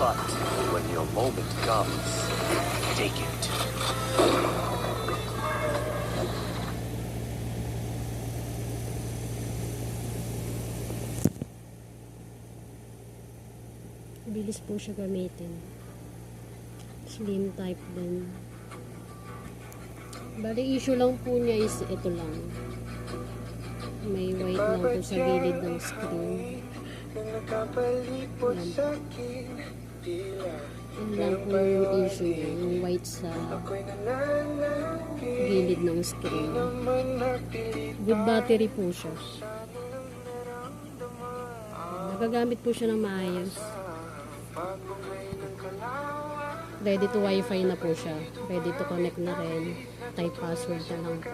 But when your moment comes, take it. Bilis po siya gamitin. Slim type din. Bali issue lang po niya is ito lang. May white lang po sa gilid ng screen. Yan po. Yan lang po yung issue niya. Yung white sa gilid ng screen. Good battery po siya. Nagagamit po siya ng maayos. Ready to wifi na po siya. Ready to connect na rin. Type password na lang po.